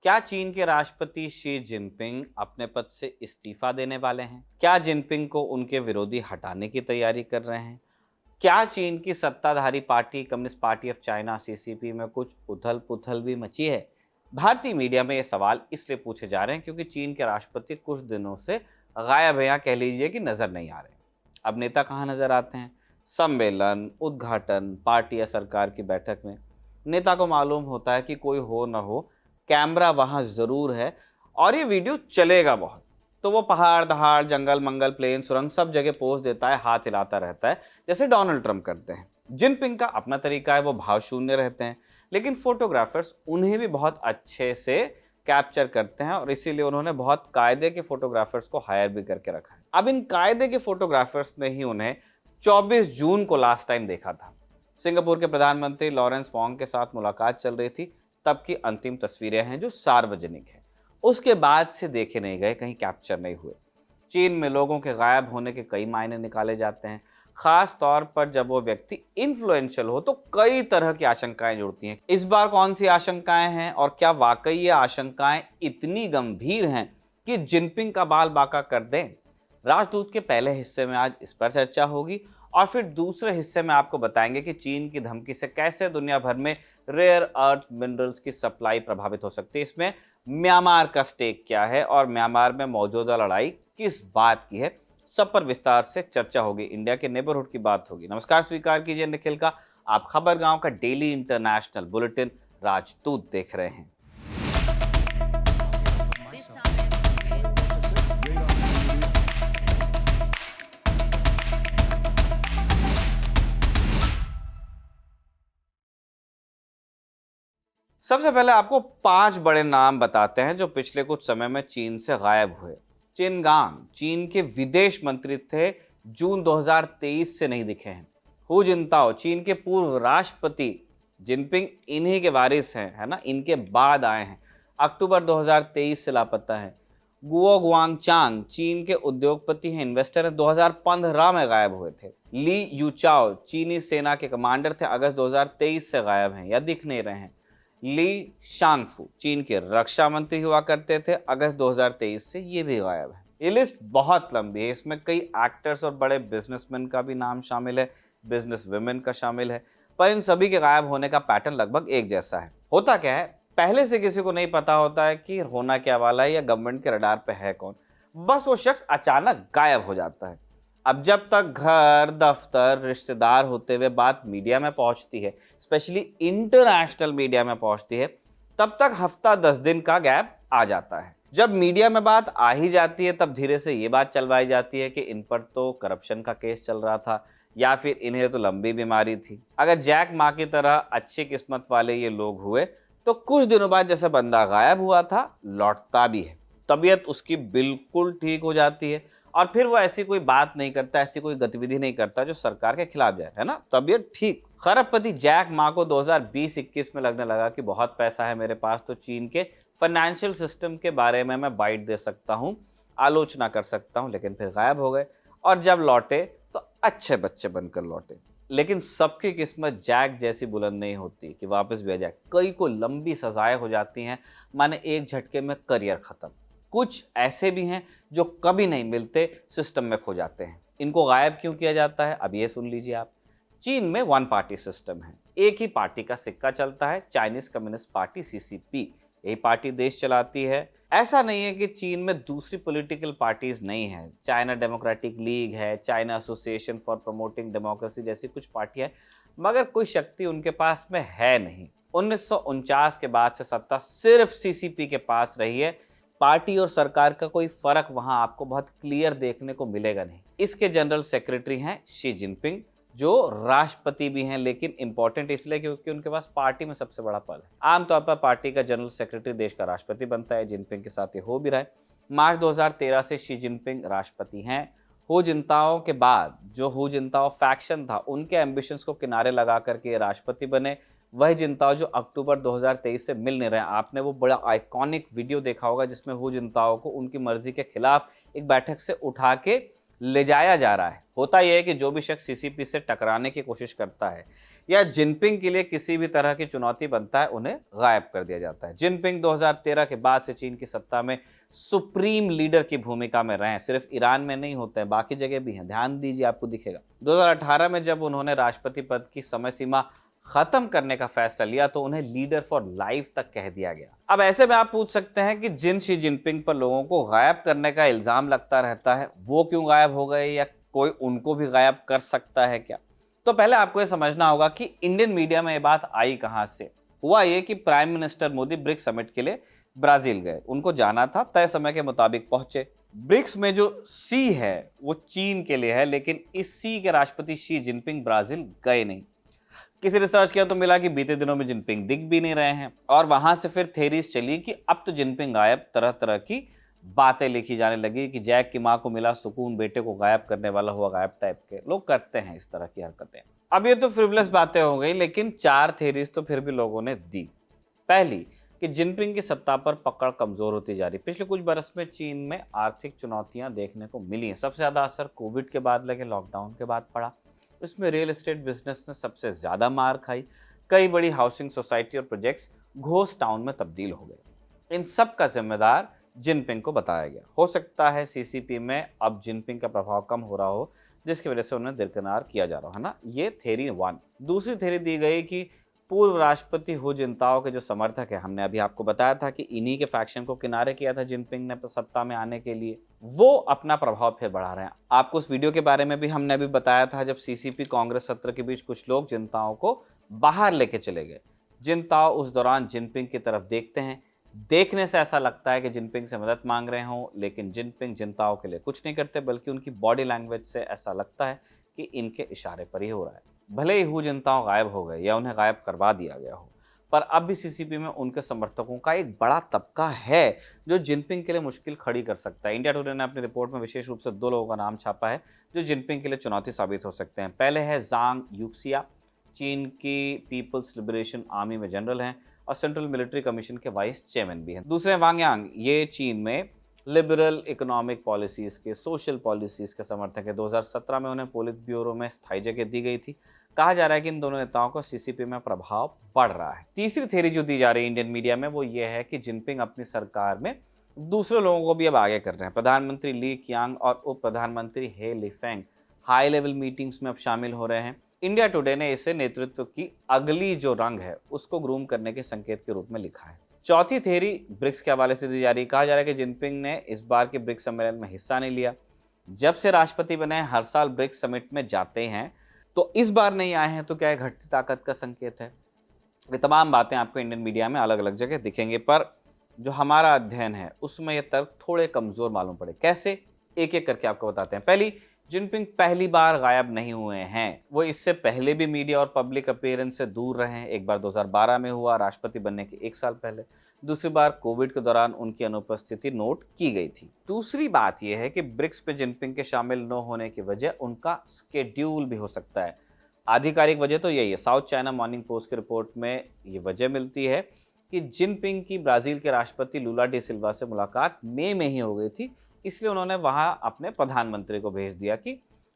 क्या चीन के राष्ट्रपति शी जिनपिंग अपने पद से इस्तीफा देने वाले हैं? क्या जिनपिंग को उनके विरोधी हटाने की तैयारी कर रहे हैं? क्या चीन की सत्ताधारी party communist party of China CCP में कुछ उथल पुथल भी मची है? भारतीय मीडिया में ये सवाल इसलिए पूछे जा रहे हैं क्योंकि चीन के राष्ट्रपति कुछ दिनों से गायब हैं, या कह लीजिए कि नजर नहीं आ रहे। अब नेता कहाँ नजर आते हैं? सम्मेलन, उद्घाटन, पार्टी या सरकार की बैठक में नेता को मालूम होता है कि कोई हो न हो, कैमरा वहां जरूर है और ये वीडियो चलेगा बहुत। तो वो पहाड़ दहाड़, जंगल मंगल, प्लेन, सुरंग सब जगह पोज देता है, हाथ हिलाता रहता है जैसे डोनाल्ड ट्रंप करते हैं। जिनपिंग का अपना तरीका है, वो भाव शून्य रहते हैं, लेकिन फोटोग्राफर्स उन्हें भी बहुत अच्छे से कैप्चर करते हैं और इसीलिए उन्होंने बहुत कायदे के फोटोग्राफर्स को हायर भी करके रखा है। अब इन कायदे के फोटोग्राफर्स ने ही उन्हें 24 जून को लास्ट टाइम देखा था। सिंगापुर के प्रधानमंत्री लॉरेंस वोंग के साथ मुलाकात चल रही थी, तब की अंतिम तस्वीरें हैं जो सार्वजनिक है। उसके बाद से देखे नहीं गए, कहीं कैप्चर नहीं हुए। चीन में लोगों के गायब होने के कई मायने निकाले जाते हैं, खास तौर पर जब वो व्यक्ति इन्फ्लुएंशियल हो तो कई तरह की आशंकाएं जुड़ती हैं। इस बार कौन सी आशंकाएं हैं और क्या वाकई ये आशंकाएं इतनी गंभीर हैं कि जिनपिंग का बाल बाका कर दें? राजदूत के पहले हिस्से में आज इस पर चर्चा होगी और फिर दूसरे हिस्से में आपको बताएंगे कि चीन की धमकी से कैसे दुनिया भर में रेयर अर्थ मिनरल्स की सप्लाई प्रभावित हो सकती है। इसमें म्यांमार का स्टेक क्या है और म्यांमार में मौजूदा लड़ाई किस बात की है, सब पर विस्तार से चर्चा होगी। इंडिया के नेबरहुड की बात होगी। नमस्कार, स्वीकार कीजिए निखिल का। आप खबर गांव का डेली इंटरनेशनल बुलेटिन राजदूत देख रहे हैं। सबसे पहले आपको 5 बड़े नाम बताते हैं जो पिछले कुछ समय में चीन से गायब हुए। चिन गांग चीन के विदेश मंत्री थे, जून 2023 से नहीं दिखे हैं। हु जिनताओ चीन के पूर्व राष्ट्रपति, जिनपिंग इन्हीं के वारिस हैं, है ना, इनके बाद आए हैं, अक्टूबर 2023 से लापता है। गुओ गुआंगचांग चीन के उद्योगपति हैं, इन्वेस्टर हैं, 2015 में गायब हुए थे। ली यूचाओ चीनी सेना के कमांडर थे, अगस्त 2023 से गायब हैं या दिख नहीं रहे हैं। ली शांगफू चीन के रक्षा मंत्री हुआ करते थे, अगस्त 2023 से ये भी गायब है। ये लिस्ट बहुत लंबी है, इसमें कई एक्टर्स और बड़े बिजनेसमैन का भी नाम शामिल है, बिजनेस वुमेन का शामिल है, पर इन सभी के गायब होने का पैटर्न लगभग एक जैसा है। होता क्या है, पहले से किसी को नहीं पता होता है कि होना क्या वाला है या गवर्नमेंट के रडार पे है कौन, बस वो शख्स अचानक गायब हो जाता है। अब जब तक घर, दफ्तर, रिश्तेदार होते हुए बात मीडिया में पहुंचती है, स्पेशली इंटरनेशनल मीडिया में पहुंचती है, तब तक हफ्ता 10 दिन का गैप आ जाता है। जब मीडिया में बात आ ही जाती है, तब धीरे से ये बात चलवाई जाती है कि इन पर तो करप्शन का केस चल रहा था या फिर इन्हें तो लंबी बीमारी थी। अगर जैक मा की तरह अच्छी किस्मत वाले ये लोग हुए तो कुछ दिनों बाद जैसे बंदा गायब हुआ था, लौटता भी है, तबीयत उसकी बिल्कुल ठीक हो जाती है और फिर वो ऐसी कोई बात नहीं करता, ऐसी कोई गतिविधि नहीं करता जो सरकार के खिलाफ जाए, है ना, तबीयत ठीक। खरबपति जैक मा को 2020-21 में लगने लगा कि बहुत पैसा है मेरे पास, तो चीन के फाइनेंशियल सिस्टम के बारे में मैं बाइट दे सकता हूँ, आलोचना कर सकता हूँ, लेकिन फिर गायब हो गए और जब लौटे तो अच्छे बच्चे बनकर लौटे। लेकिन सबकी किस्मत जैक जैसी बुलंद नहीं होती कि वापस भी आ जाए। कई को लंबी सजाएं हो जाती हैं, माने एक झटके में करियर खत्म। कुछ ऐसे भी हैं जो कभी नहीं मिलते, सिस्टम में खो जाते हैं। इनको गायब क्यों किया जाता है, अब ये सुन लीजिए आप। चीन में वन पार्टी सिस्टम है, एक ही पार्टी का सिक्का चलता है, चाइनीज कम्युनिस्ट पार्टी सीसीपी, यही पार्टी देश चलाती है। ऐसा नहीं है कि चीन में दूसरी पॉलिटिकल पार्टीज नहीं है, चाइना डेमोक्रेटिक लीग है, China association for promoting democracy जैसी कुछ पार्टियां, मगर कोई शक्ति उनके पास में है नहीं। 1949 के बाद से सत्ता सिर्फ सीसीपी के पास रही है। पार्टी और सरकार का कोई फर्क वहां आपको बहुत क्लियर देखने को मिलेगा नहीं। इसके जनरल सेक्रेटरी हैं शी जिनपिंग, जो राष्ट्रपति भी हैं, लेकिन इंपॉर्टेंट इसलिए क्योंकि उनके पास पार्टी में सबसे बड़ा पद है। आमतौर पर पार्टी का जनरल सेक्रेटरी देश का राष्ट्रपति बनता है, जिनपिंग के साथ ये हो भी रहा है। मार्च 2013 से शी जिनपिंग राष्ट्रपति हैं। हु जिनताओ के बाद जो हु जिनताओ फैक्शन था, उनके एम्बिशंस को किनारे लगा करके राष्ट्रपति बने। वही जिनताओ जो अक्टूबर 2023 से मिल नहीं रहे। आपने वो बड़ा आइकॉनिक वीडियो देखा होगा जिसमें हु जिनताओ को उनकी मर्जी के खिलाफ एक बैठक से उठा के ले जाया जा रहा है। होता यह है कि जो भी शख्स सीसीपी से टकराने की कोशिश करता है या जिनपिंग के लिए किसी भी तरह की चुनौती बनता है, उन्हें गायब कर दिया जाता है। जिनपिंग 2013 के बाद से चीन की सत्ता में सुप्रीम लीडर की भूमिका में रहे हैं। सिर्फ ईरान में नहीं होते हैं, बाकी जगह भी हैं, ध्यान दीजिए, आपको दिखेगा। 2018 में जब उन्होंने राष्ट्रपति पद की समय सीमा खत्म करने का फैसला लिया तो उन्हें लीडर फॉर लाइफ तक कह दिया गया। अब ऐसे में आप पूछ सकते हैं कि जिन शी जिनपिंग पर लोगों को गायब करने का इल्जाम लगता रहता है, वो क्यों गायब हो गए, या कोई उनको भी गायब कर सकता है क्या? तो पहले आपको ये समझना होगा कि इंडियन मीडिया में ये बात आई कहां से। हुआ ये कि prime minister Modi BRICS summit के लिए ब्राजील गए। उनको जाना था, तय समय के मुताबिक पहुंचे। ब्रिक्स में जो सी है वो चीन के लिए है, लेकिन इस सी के राष्ट्रपति शी जिनपिंग ब्राजील गए नहीं। किसी रिसर्च किया तो मिला कि बीते दिनों में जिनपिंग दिख भी नहीं रहे हैं, और वहां से फिर थेरीज चली कि अब तो जिनपिंग गायब। तरह तरह की बातें लिखी जाने लगी कि जैक की मां को मिला सुकून, बेटे को गायब करने वाला हुआ गायब। टाइप के लोग करते हैं इस तरह की हरकतें। अब ये तो फ्रिवलेस बातें हो गई, लेकिन 4 थेरीज तो फिर भी लोगों ने दी। पहली कि जिनपिंग की सत्ता पर पकड़ कमजोर होती जा रही। पिछले कुछ बरस में चीन में आर्थिक चुनौतियां देखने को मिली हैं। सबसे ज्यादा असर कोविड के बाद लगे लॉकडाउन के बाद पड़ा। इसमें रियल एस्टेट बिजनेस ने सबसे ज्यादा मार खाई। कई बड़ी हाउसिंग सोसाइटी और प्रोजेक्ट्स घोस्ट टाउन में तब्दील हो गए। इन सब का जिम्मेदार जिनपिंग को बताया गया। हो सकता है सीसीपी में अब जिनपिंग का प्रभाव कम हो रहा हो, जिसकी वजह से उन्हें दरकिनार किया जा रहा है ना। ये थेरी 1। दूसरी थेरी दी गई कि पूर्व राष्ट्रपति हु जिनताओ के जो समर्थक है, हमने अभी आपको बताया था कि इन्हीं के फैक्शन को किनारे किया था जिनपिंग ने सत्ता में आने के लिए, वो अपना प्रभाव फिर बढ़ा रहे हैं। आपको उस वीडियो के बारे में भी हमने अभी बताया था, जब सीसीपी कांग्रेस सत्र के बीच कुछ लोग जिनताओ को बाहर लेके चले गए। जिनताओ उस दौरान जिनपिंग की तरफ देखते हैं। देखने से ऐसा लगता है कि जिनपिंग से मदद मांग रहे हों, लेकिन जिनपिंग जिनताओ के लिए कुछ नहीं करते, बल्कि उनकी बॉडी लैंग्वेज से ऐसा लगता है कि इनके इशारे पर ही हो रहा है। भले ही हु जिनताओ गायब हो गए या उन्हें गायब करवा दिया गया हो, पर अब भी सीसीपी में उनके समर्थकों का एक बड़ा तबका है जो जिनपिंग के लिए मुश्किल खड़ी कर सकता है। इंडिया टुडे ने अपनी रिपोर्ट में विशेष रूप से 2 लोगों का नाम छापा है जो जिनपिंग के लिए चुनौती साबित हो सकते हैं। पहले है जांग यूक्सिया, चीन की पीपल्स लिबरेशन आर्मी में जनरल हैं और सेंट्रल मिलिट्री कमीशन के वाइस चेयरमैन भी हैं। दूसरे वांग यांग, ये चीन में लिबरल इकोनॉमिक पॉलिसीज के, सोशल पॉलिसीज के समर्थक है। 2017 में उन्हें पोलित ब्यूरो में स्थायी जगह दी गई थी। कहा जा रहा है कि इन दोनों नेताओं को सीसीपी में प्रभाव बढ़ रहा है। तीसरी थ्योरी जो दी जा रही है इंडियन मीडिया में, वो ये है कि जिनपिंग अपनी सरकार में दूसरे लोगों को भी अब आगे कर रहे हैं। प्रधानमंत्री ली क्यांग और उप प्रधानमंत्री He Lifeng high level meetings में अब शामिल हो रहे हैं। इंडिया टुडे ने इसे नेतृत्व की अगली जो रंग है उसको ग्रूम करने के संकेत के रूप में लिखा है। चौथी थ्योरी ब्रिक्स के हवाले से दी जा रही। कहा जा रहा है कि जिनपिंग ने इस बार के ब्रिक्स सम्मेलन में हिस्सा नहीं लिया। जब से राष्ट्रपति बने हर साल ब्रिक्स समिट में जाते हैं, तो इस बार नहीं आए हैं तो क्या घटती ताकत का संकेत है? ये तमाम बातें आपको इंडियन मीडिया में अलग अलग जगह दिखेंगे, पर जो हमारा अध्ययन है उसमें ये तर्क थोड़े कमजोर मालूम पड़े। कैसे? एक एक करके आपको बताते हैं। पहली, जिनपिंग पहली बार गायब नहीं हुए हैं। वो इससे पहले भी मीडिया और पब्लिक अपीयरेंस से दूर रहे हैं। एक बार 2012 में हुआ, राष्ट्रपति बनने के 1 साल पहले। दूसरी बार कोविड के दौरान उनकी अनुपस्थिति नोट की गई थी। दूसरी बात यह है कि ब्रिक्स में जिनपिंग के शामिल न होने की वजह उनका स्केड्यूल भी हो सकता है। आधिकारिक वजह तो यही है। साउथ चाइना मॉर्निंग पोस्ट की रिपोर्ट में ये वजह मिलती है कि जिनपिंग की ब्राजील के राष्ट्रपति लूला डी सिल्वा से मुलाकात मई में ही हो गई थी, इसलिए उन्होंने वहां अपने प्रधानमंत्री को भेज दिया कि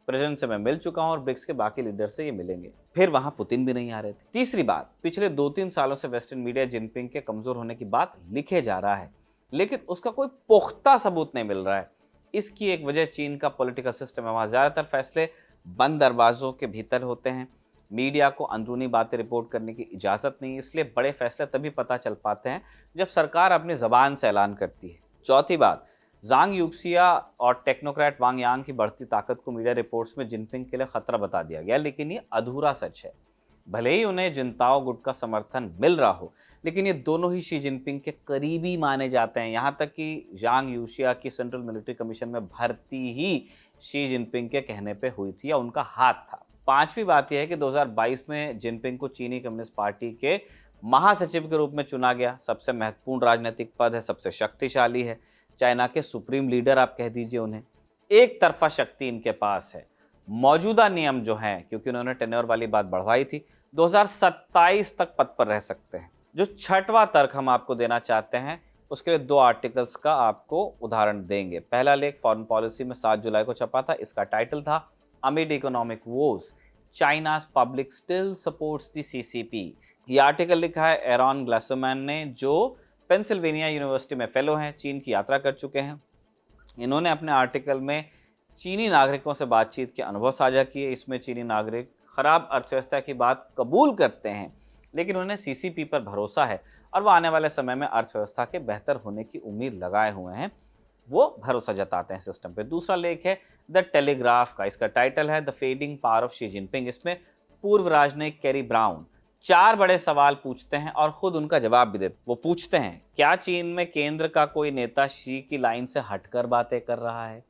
प्रेसिडेंट से मैं मिल चुका हूं और ब्रिक्स के बाकी लीडर से ये मिलेंगे। फिर वहां पुतिन भी नहीं आ रहे थे। तीसरी बात, पिछले 2-3 सालों से वेस्टर्न मीडिया जिनपिंग के कमजोर होने की बात लिखे जा रहा है, लेकिन उसका कोई पुख्ता सबूत नहीं मिल रहा है। इसकी एक वजह चीन का पॉलिटिकल सिस्टम है। वहां ज्यादातर फैसले बंद दरवाजों के भीतर होते हैं। मीडिया को अंदरूनी बातें रिपोर्ट करने की इजाजत नहीं, इसलिए बड़े फैसले तभी पता चल पाते हैं जब सरकार अपनी जबान से ऐलान करती है। चौथी बात, जांग यूक्सिया और टेक्नोक्रेट वांग यांग की बढ़ती ताकत को मीडिया रिपोर्ट्स में जिनपिंग के लिए खतरा बता दिया गया, लेकिन ये अधूरा सच है। भले ही उन्हें जिनताओ गुट का समर्थन मिल रहा हो, लेकिन ये दोनों ही शी जिनपिंग के करीबी माने जाते हैं। यहाँ तक कि जांग यूक्सिया की सेंट्रल मिलिट्री कमीशन में भर्ती ही शी जिनपिंग के कहने पे हुई थी या उनका हाथ था। पांचवी बात यह है कि 2022 में जिनपिंग को चीनी कम्युनिस्ट पार्टी के महासचिव के रूप में चुना गया। सबसे महत्वपूर्ण राजनीतिक पद है, सबसे शक्तिशाली है, चाइना के सुप्रीम लीडर आप कह दीजिए उन्हें। एक तरफा शक्ति इनके पास है। मौजूदा नियम जो हैं, क्योंकि उन्होंने टेन्योर वाली बात बढ़वाई थी, 2027 तक पद पर रह सकते हैं। जो छठवां तर्क हम आपको देना चाहते हैं, उसके लिए 2 आर्टिकल्स का आपको उदाहरण देंगे। पहला लेख फॉरेन पॉलिसी में 7 जुलाई को छपा था। इसका टाइटल था amid economic woes China's public still supports the CCP. ये आर्टिकल लिखा है एरॉन ग्लासरमैन ने, जो पेंसिल्वेनिया यूनिवर्सिटी में फेलो हैं, चीन की यात्रा कर चुके हैं। इन्होंने अपने आर्टिकल में चीनी नागरिकों से बातचीत के अनुभव साझा किए। इसमें चीनी नागरिक खराब अर्थव्यवस्था की बात कबूल करते हैं, लेकिन उन्हें सीसीपी पर भरोसा है और वो आने वाले समय में अर्थव्यवस्था के बेहतर होने की उम्मीद लगाए हुए हैं। वो भरोसा जताते हैं सिस्टम पे। दूसरा लेख है द टेलीग्राफ का। इसका टाइटल है the fading power of Xi Jinping. इसमें पूर्व राजनयिक कैरी ब्राउन 4 बड़े सवाल पूछते हैं और खुद उनका जवाब भी देते। वो पूछते हैं, क्या चीन में केंद्र का कोई नेता शी की लाइन से हटकर बातें कर रहा है?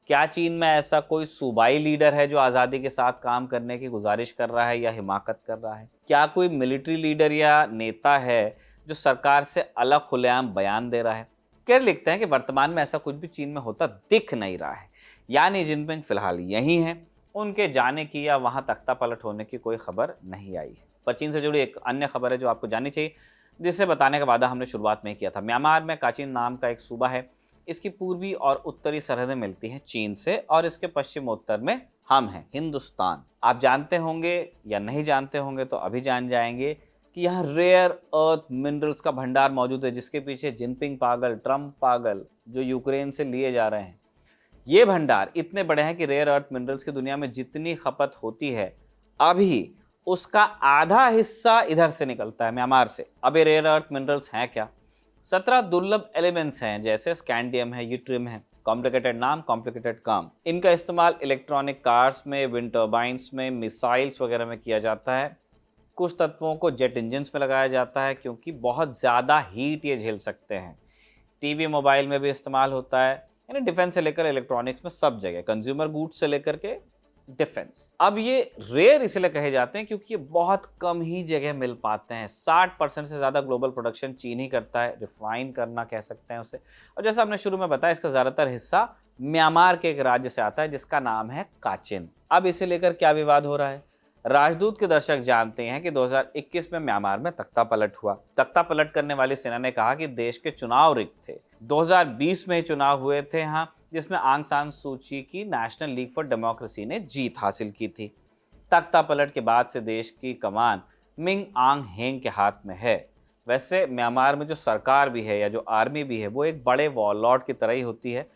क्या चीन में ऐसा कोई सूबाई लीडर है जो आज़ादी के साथ काम करने की गुजारिश कर रहा है या हिमाकत कर रहा है? क्या कोई मिलिट्री लीडर या नेता है जो सरकार से अलग खुलेआम बयान दे रहा है? कैरी लिखते हैं कि वर्तमान में ऐसा कुछ भी चीन में होता दिख नहीं रहा है, यानी जिनपिंग फिलहाल यही हैं। उनके जाने की या वहां तख्ता पलट होने की कोई खबर नहीं आई है। पर चीन से जुड़ी एक अन्य खबर है जो आपको जाननी चाहिए, जिसे बताने का वादा हमने शुरुआत में ही किया था। म्यांमार में काचिन नाम का एक सूबा है। इसकी पूर्वी और उत्तरी सरहदें मिलती हैं चीन से और इसके पश्चिमोत्तर में हम हैं, हिंदुस्तान। आप जानते होंगे या नहीं जानते होंगे तो अभी जान जाएंगे कि यहाँ रेयर अर्थ मिनरल्स का भंडार मौजूद है, जिसके पीछे जिनपिंग पागल, ट्रंप पागल, जो यूक्रेन से लिए जा रहे हैं। ये भंडार इतने बड़े हैं कि रेयर अर्थ मिनरल्स की दुनिया में जितनी खपत होती है, अभी उसका आधा हिस्सा इधर से निकलता है, म्यांमार से। अब ये रेयर अर्थ मिनरल्स हैं क्या? 17 दुर्लभ एलिमेंट्स हैं, जैसे स्कैंडियम है, यूट्रियम है। कॉम्प्लिकेटेड नाम, कॉम्प्लिकेटेड काम। इनका इस्तेमाल इलेक्ट्रॉनिक कार्स में, विंड टर्बाइंस में, मिसाइल्स वगैरह में किया जाता है। कुछ तत्वों को जेट इंजन्स में लगाया जाता है क्योंकि बहुत ज़्यादा हीट ये झेल सकते हैं। टीवी, मोबाइल में भी इस्तेमाल होता है, यानी डिफेंस से लेकर इलेक्ट्रॉनिक्स में सब जगह, कंज्यूमर गुड्स से लेकर के डिफेंस। अब ये रेयर इसलिए कहे जाते हैं क्योंकि ये बहुत कम ही जगह मिल पाते हैं। 60% से ज़्यादा ग्लोबल प्रोडक्शन चीन ही करता है, रिफाइन करना कह सकते हैं उसे। और जैसा हमने शुरू में बताया, इसका ज़्यादातर हिस्सा म्यांमार के एक राज्य से आता है जिसका नाम है काचिन। अब इसे लेकर क्या विवाद हो रहा है? राजदूत के दर्शक जानते हैं कि 2021 में म्यांमार में तख्ता पलट हुआ। तख्ता पलट करने वाली सेना ने कहा कि देश के चुनाव रिक्त थे। 2020 में चुनाव हुए थे यहाँ, जिसमें आंग सान सूची की नेशनल लीग फॉर डेमोक्रेसी ने जीत हासिल की थी। तख्ता पलट के बाद से देश की कमान मिंग आंग हेंग के हाथ में है। वैसे म्यांमार में जो सरकार भी है या जो आर्मी भी है, वो एक बड़े वॉरलॉर्ड की तरह ही होती है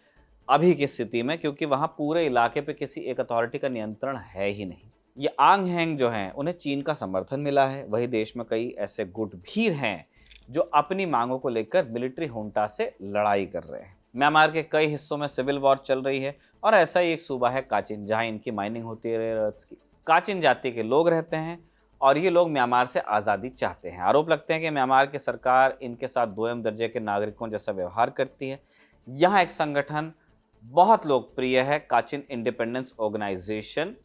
अभी की स्थिति में, क्योंकि वहाँ पूरे इलाके पे किसी एक अथॉरिटी का नियंत्रण है ही नहीं। ये आंग हेंग जो हैं, उन्हें चीन का समर्थन मिला है। वही देश में कई ऐसे गुट भी हैं जो अपनी मांगों को लेकर मिलिट्री हुंटा से लड़ाई कर रहे हैं। म्यांमार के कई हिस्सों में सिविल वॉर चल रही है और ऐसा ही एक सूबा है काचिन, जहां इनकी माइनिंग होती है रेयर अर्थ्स की। काचिन जाति के लोग रहते हैं और ये लोग म्यांमार से आज़ादी चाहते हैं। आरोप लगते हैं कि म्यांमार की सरकार इनके साथ दोयम दर्जे के नागरिकों जैसा व्यवहार करती है। यहाँ एक संगठन बहुत लोकप्रिय है, काचिन इंडिपेंडेंस ऑर्गेनाइजेशन।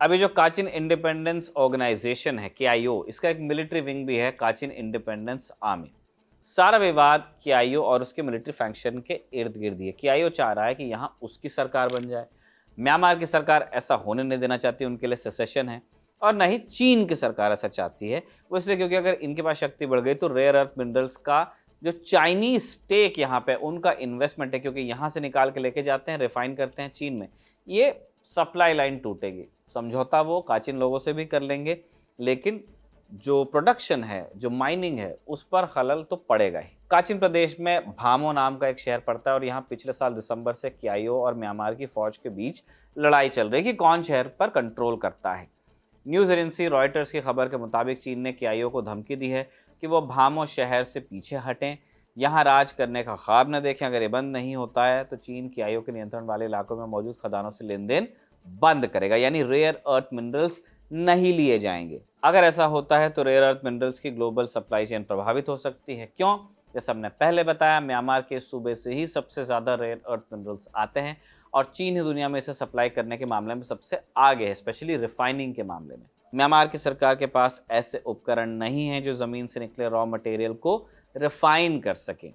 अभी जो काचिन इंडिपेंडेंस ऑर्गेनाइजेशन है, KIO, इसका एक मिलिट्री विंग भी है, काचिन इंडिपेंडेंस आर्मी। सारा विवाद KIO और उसके मिलिट्री फंक्शन के इर्द गिर्द ही है। KIO चाह रहा है कि यहाँ उसकी सरकार बन जाए। म्यांमार की सरकार ऐसा होने नहीं देना चाहती, उनके लिए सेसेशन है। और न ही चीन की सरकार ऐसा चाहती है। वो इसलिए क्योंकि अगर इनके पास शक्ति बढ़ गई तो रेयर अर्थ मिनरल्स का जो चाइनीज स्टेक यहाँ पे उनका इन्वेस्टमेंट है, क्योंकि यहाँ से निकाल के लेके जाते हैं, रिफाइन करते हैं चीन में, ये सप्लाई लाइन टूटेगी। समझौता वो काचिन लोगों से भी कर लेंगे, लेकिन जो प्रोडक्शन है, जो माइनिंग है, उस पर खलल तो पड़ेगा ही। काचिन प्रदेश में भामो नाम का एक शहर पड़ता है और यहाँ पिछले साल दिसंबर से KIO और म्यांमार की फौज के बीच लड़ाई चल रही है कि कौन शहर पर कंट्रोल करता है। न्यूज़ एजेंसी रॉयटर्स की खबर के मुताबिक चीन ने KIO को धमकी दी है कि वो भामो शहर से पीछे हटें, यहाँ राज करने का ख्वाब न देखें। अगर ये बंद नहीं होता है तो चीन KIO के नियंत्रण वाले इलाकों में मौजूद खदानों से लेन देन बंद करेगा, यानी रेयर अर्थ मिनरल्स नहीं लिए जाएंगे। अगर ऐसा होता है तो रेयर अर्थ मिनरल्स की ग्लोबल सप्लाई चेन प्रभावित हो सकती है। क्यों? जैसे हमने पहले बताया, म्यांमार के सूबे से ही सबसे ज़्यादा रेयर अर्थ मिनरल्स आते हैं और चीन ही दुनिया में इसे सप्लाई करने के मामले में सबसे आगे है, स्पेशली रिफाइनिंग के मामले में। म्यांमार की सरकार के पास ऐसे उपकरण नहीं हैं जो ज़मीन से निकले रॉ मटेरियल को रिफाइन कर सकें।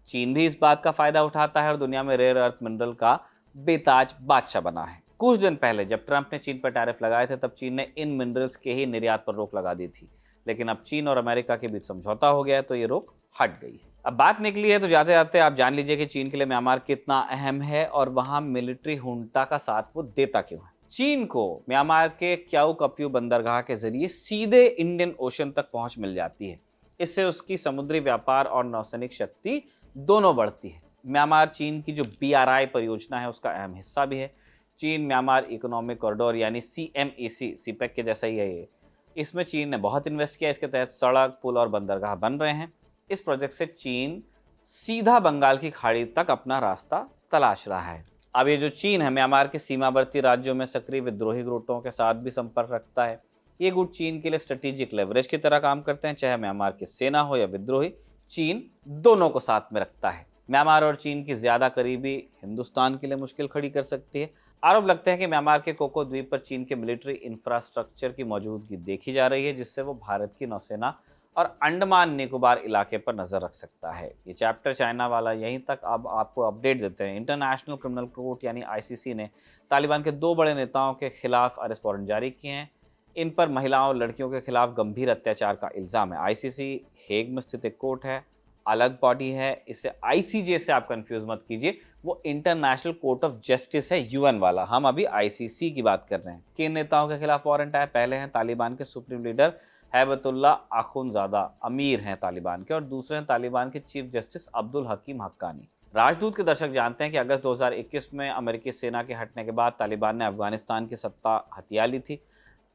चीन भी इस बात का फ़ायदा उठाता है और दुनिया में रेयर अर्थ मिनरल का बेताज बादशाह बना है। कुछ दिन पहले जब ट्रंप ने चीन पर टैरिफ लगाए थे, तब चीन ने इन मिनरल्स के ही निर्यात पर रोक लगा दी थी, लेकिन अब चीन और अमेरिका के बीच समझौता हो गया है तो ये रोक हट गई है। अब बात निकली है तो जाते जाते आप जान लीजिए कि चीन के लिए म्यांमार कितना अहम है और वहां मिलिट्री हुंटा का साथ वो देता क्यों है। चीन को म्यांमार के क्याऊ कप्यू बंदरगाह के जरिए सीधे इंडियन ओशन तक पहुंच मिल जाती है। इससे उसकी समुद्री व्यापार और नौसैनिक शक्ति दोनों बढ़ती है। म्यांमार चीन की जो BRI परियोजना है उसका अहम हिस्सा भी है। चीन म्यांमार इकोनॉमिक कॉरिडोर यानी CMEC सीपेक के जैसा ही है ये। इसमें चीन ने बहुत इन्वेस्ट किया। इसके तहत सड़क, पुल और बंदरगाह बन रहे हैं। इस प्रोजेक्ट से चीन सीधा बंगाल की खाड़ी तक अपना रास्ता तलाश रहा है। अब ये जो चीन है म्यांमार के सीमावर्ती राज्यों में सक्रिय विद्रोही गुटों के साथ भी संपर्क रखता है। ये गुट चीन के लिए स्ट्रेटेजिक लेवरेज की तरह काम करते हैं। चाहे म्यांमार की सेना हो या विद्रोही, चीन दोनों को साथ में रखता है। म्यांमार और चीन की ज्यादा करीबी हिंदुस्तान के लिए मुश्किल खड़ी कर सकती है। आरोप लगते हैं कि म्यांमार के कोको द्वीप पर चीन के मिलिट्री इंफ्रास्ट्रक्चर की मौजूदगी देखी जा रही है, जिससे वो भारत की नौसेना और अंडमान निकोबार इलाके पर नजर रख सकता है। ये चैप्टर चाइना वाला यहीं तक। अब आपको अपडेट देते हैं। इंटरनेशनल क्रिमिनल कोर्ट यानी ICC ने तालिबान के 2 बड़े नेताओं के खिलाफ अरेस्ट वारंट जारी किए हैं। इन पर महिलाओं और लड़कियों के खिलाफ गंभीर अत्याचार का इल्जाम है। ICC हेग में स्थित एक कोर्ट है, अलग बॉडी है। इसे ICJ से आप कंफ्यूज मत कीजिए, वो इंटरनेशनल कोर्ट ऑफ जस्टिस है, UN वाला। हम अभी ICC की बात कर रहे हैं। किन नेताओं के खिलाफ वारंट आया? पहले हैं तालिबान के सुप्रीम लीडर हैबतुल्ला अखुनजादा, अमीर हैं तालिबान के, और दूसरे हैं तालिबान के चीफ जस्टिस अब्दुल हकीम हक्कानी। राजदूत के दर्शक जानते हैं कि अगस्त 2021 में अमेरिकी सेना के हटने के बाद तालिबान ने अफगानिस्तान की सत्ता हथिया ली थी।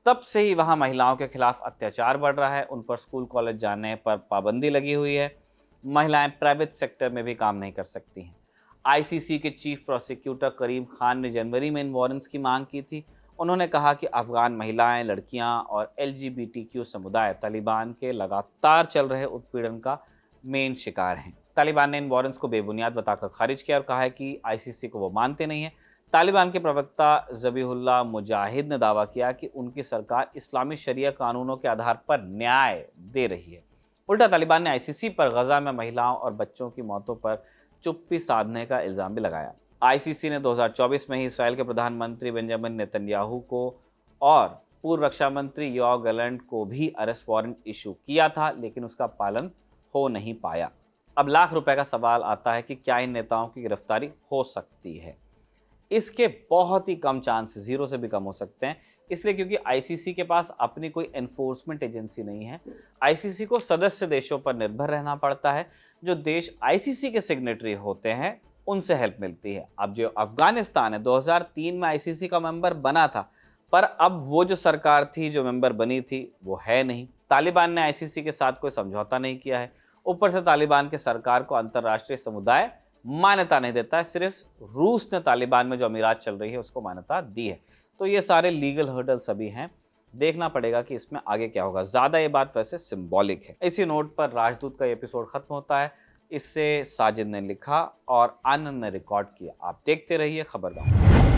तब से ही वहां महिलाओं के खिलाफ अत्याचार बढ़ रहा है। उन पर स्कूल कॉलेज जाने पर पाबंदी लगी हुई है। महिलाएं प्राइवेट सेक्टर में भी काम नहीं कर सकती हैं। ICC के चीफ प्रोसिक्यूटर करीम खान ने जनवरी में इन वारंट्स की मांग की थी। उन्होंने कहा कि अफगान महिलाएं, लड़कियां और LGBTQ समुदाय तालिबान के लगातार चल रहे उत्पीड़न का मेन शिकार हैं। तालिबान ने इन वारंट्स को बेबुनियाद बताकर खारिज किया और कहा है कि ICC को वो मानते नहीं है। तालिबान के प्रवक्ता ज़बीहुल्लाह मुजाहिद ने दावा किया कि उनकी सरकार इस्लामी शरिया कानूनों के आधार पर न्याय दे रही है। उल्टा तालिबान ने ICC पर गजा में महिलाओं और बच्चों की मौतों पर चुप्पी साधने का इल्ज़ाम भी लगाया। ICC ने 2024 में ही इसराइल के प्रधानमंत्री बेंजामिन नेतन्याहू को और पूर्व रक्षा मंत्री योआव गैलेंट को भी अरेस्ट वारंट इशू किया था, लेकिन उसका पालन हो नहीं पाया। अब लाख रुपए का सवाल आता है कि क्या इन नेताओं की गिरफ्तारी हो सकती है? इसके बहुत ही कम चांस, 0 से भी कम हो सकते हैं। इसलिए क्योंकि ICC के पास अपनी कोई एनफोर्समेंट एजेंसी नहीं है। ICC को सदस्य देशों पर निर्भर रहना पड़ता है। जो देश ICC के सिग्नेटरी होते हैं उनसे हेल्प मिलती है। अब जो अफगानिस्तान है 2003 में ICC का मेंबर बना था, पर अब वो जो सरकार थी जो मेंबर बनी थी वो है नहीं। तालिबान ने ICC के साथ कोई समझौता नहीं किया है। ऊपर से तालिबान के सरकार को अंतर्राष्ट्रीय समुदाय मान्यता नहीं देता है। सिर्फ रूस ने तालिबान में जो अमीरात चल रही है उसको मान्यता दी है। तो ये सारे लीगल हर्डल्स अभी हैं। देखना पड़ेगा कि इसमें आगे क्या होगा। ज़्यादा ये बात वैसे सिंबॉलिक है। इसी नोट पर राजदूत का एपिसोड खत्म होता है। इससे साजिद ने लिखा और आनंद ने रिकॉर्ड किया। आप देखते रहिए खबरगाह।